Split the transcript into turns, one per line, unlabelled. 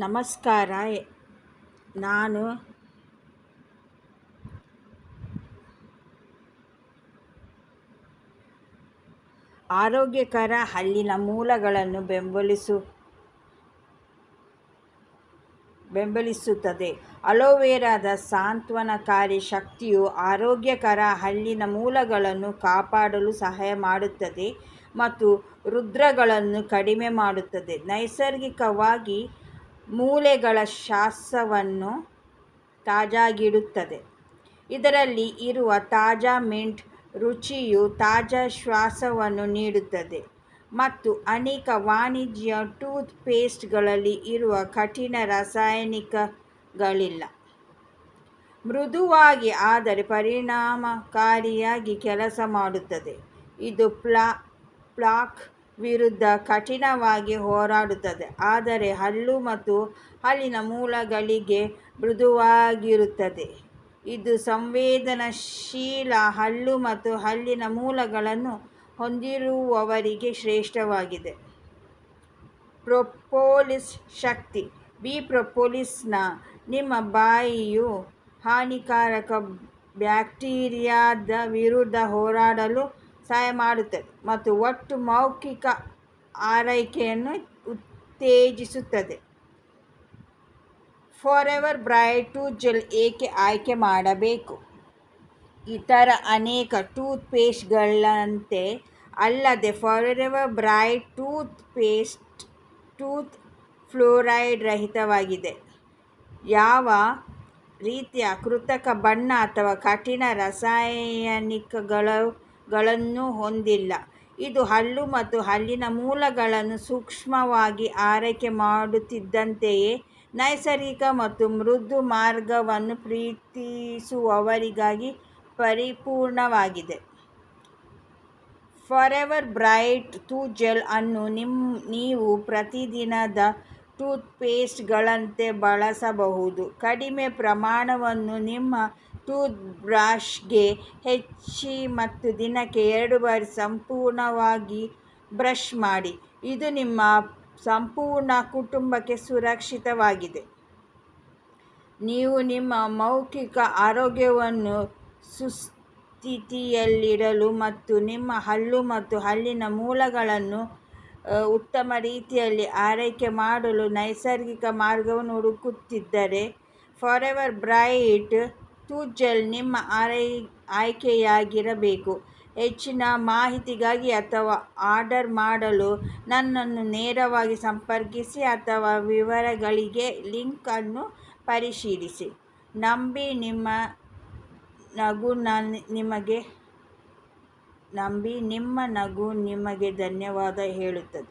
ನಮಸ್ಕಾರ. ನಾನು ಆರೋಗ್ಯಕರ ಹಲ್ಲಿನ ಮೂಲಗಳನ್ನು ಬೆಂಬಲಿಸುತ್ತದೆ. ಅಲೋವೆರಾದ ಸಾಂತ್ವನಕಾರಿ ಶಕ್ತಿಯು ಆರೋಗ್ಯಕರ ಹಲ್ಲಿನ ಮೂಲಗಳನ್ನು ಕಾಪಾಡಲು ಸಹಾಯ ಮಾಡುತ್ತದೆ ಮತ್ತು ರಂಧ್ರಗಳನ್ನು ಕಡಿಮೆ ಮಾಡುತ್ತದೆ. ನೈಸರ್ಗಿಕವಾಗಿ ಮೂಳೆಗಳ ಶ್ವಾಸವನ್ನು ತಾಜಾಗಿಡುತ್ತದೆ. ಇದರಲ್ಲಿ ಇರುವ ತಾಜಾ ಮಿಂಟ್ ರುಚಿಯು ತಾಜಾ ಶ್ವಾಸವನ್ನು ನೀಡುತ್ತದೆ ಮತ್ತು ಅನೇಕ ವಾಣಿಜ್ಯ ಟೂತ್ಪೇಸ್ಟ್ಗಳಲ್ಲಿ ಇರುವ ಕಠಿಣ ರಾಸಾಯನಿಕಗಳಿಲ್ಲ. ಮೃದುವಾಗಿ ಆದರೆ ಪರಿಣಾಮಕಾರಿಯಾಗಿ ಕೆಲಸ ಮಾಡುತ್ತದೆ. ಇದು ಪ್ಲಾಕ್ ವಿರುದ್ಧ ಕಠಿಣವಾಗಿ ಹೋರಾಡುತ್ತದೆ ಆದರೆ ಹಲ್ಲು ಮತ್ತು ಹಲ್ಲಿನ ಮೂಲಗಳಿಗೆ ಮೃದುವಾಗಿರುತ್ತದೆ. ಇದು ಸಂವೇದನಾಶೀಲ ಹಲ್ಲು ಮತ್ತು ಹಲ್ಲಿನ ಮೂಲಗಳನ್ನು ಹೊಂದಿರುವವರಿಗೆ ಶ್ರೇಷ್ಠವಾಗಿದೆ. ಪ್ರೊಪೋಲಿಸ್ ಶಕ್ತಿ. ಬಿ ಪ್ರೊಪೋಲಿಸ್ನ ನಿಮ್ಮ ಬಾಯಿಯು ಹಾನಿಕಾರಕ ಬ್ಯಾಕ್ಟೀರಿಯಾದ ವಿರುದ್ಧ ಹೋರಾಡಲು ಸಹಾಯ ಮಾಡುತ್ತದೆ ಮತ್ತು ಒಟ್ಟು ಮೌಖಿಕ ಆರೈಕೆಯನ್ನು ಉತ್ತೇಜಿಸುತ್ತದೆ. ಫಾರೆವರ್ ಬ್ರೈಟ್ ಟೂತ್ಜೆಲ್ ಏಕೆ ಆಯ್ಕೆ ಮಾಡಬೇಕು? ಇತರ ಅನೇಕ ಟೂತ್ಪೇಸ್ಟ್ಗಳಂತೆ ಅಲ್ಲದೆ ಫಾರೆವರ್ ಬ್ರೈಟ್ ಟೂತ್ ಫ್ಲೋರೈಡ್ ರಹಿತವಾಗಿದೆ. ಯಾವ ರೀತಿಯ ಕೃತಕ ಬಣ್ಣ ಅಥವಾ ಕಠಿಣ ರಾಸಾಯನಿಕಗಳನ್ನೂ ಹೊಂದಿಲ್ಲ. ಇದು ಹಲ್ಲು ಮತ್ತು ಹಲ್ಲಿನ ಮೂಲಗಳನ್ನು ಸೂಕ್ಷ್ಮವಾಗಿ ಆರೈಕೆ ಮಾಡುತ್ತಿದ್ದಂತೆಯೇ ನೈಸರ್ಗಿಕ ಮತ್ತು ಮೃದು ಮಾರ್ಗವನ್ನು ಪ್ರೀತಿಸುವವರಿಗಾಗಿ ಪರಿಪೂರ್ಣವಾಗಿದೆ. ಫಾರೆವರ್ ಬ್ರೈಟ್ ಟೂತ್ಜೆಲ್ ಅನ್ನು ನೀವು ಪ್ರತಿದಿನದ ಟೂತ್ಪೇಸ್ಟ್ಗಳಂತೆ ಬಳಸಬಹುದು. ಕಡಿಮೆ ಪ್ರಮಾಣವನ್ನು ನಿಮ್ಮ ಟೂತ್ಬ್ರಷ್ಗೆ ಹೆಚ್ಚಿ ಮತ್ತು ದಿನಕ್ಕೆ 2 ಬಾರಿ ಸಂಪೂರ್ಣವಾಗಿ ಬ್ರಷ್ ಮಾಡಿ. ಇದು ನಿಮ್ಮ ಸಂಪೂರ್ಣ ಕುಟುಂಬಕ್ಕೆ ಸುರಕ್ಷಿತವಾಗಿದೆ. ನೀವು ನಿಮ್ಮ ಮೌಖಿಕ ಆರೋಗ್ಯವನ್ನು ಸುಸ್ಥಿತಿಯಲ್ಲಿಡಲು ಮತ್ತು ನಿಮ್ಮ ಹಲ್ಲು ಮತ್ತು ಹಲ್ಲಿನ ಮೂಲಗಳನ್ನು ಉತ್ತಮ ರೀತಿಯಲ್ಲಿ ಆರೈಕೆ ಮಾಡಲು ನೈಸರ್ಗಿಕ ಮಾರ್ಗವನ್ನು ಹುಡುಕುತ್ತಿದ್ದರೆ ಫಾರೆವರ್ ಬ್ರೈಟ್ ಟೂತ್ಜೆಲ್ ನಿಮ್ಮ ಆಯ್ಕೆಯಾಗಿರಬೇಕು. ಹೆಚ್ಚಿನ ಮಾಹಿತಿಗಾಗಿ ಅಥವಾ ಆರ್ಡರ್ ಮಾಡಲು ನನ್ನನ್ನು ನೇರವಾಗಿ ಸಂಪರ್ಕಿಸಿ ಅಥವಾ ವಿವರಗಳಿಗೆ ಲಿಂಕ್ ಅನ್ನು ಪರಿಶೀಲಿಸಿ. ನಂಬಿ ನಿಮ್ಮ ನಗು ನಿಮಗೆ ಧನ್ಯವಾದ ಹೇಳುತ್ತದೆ.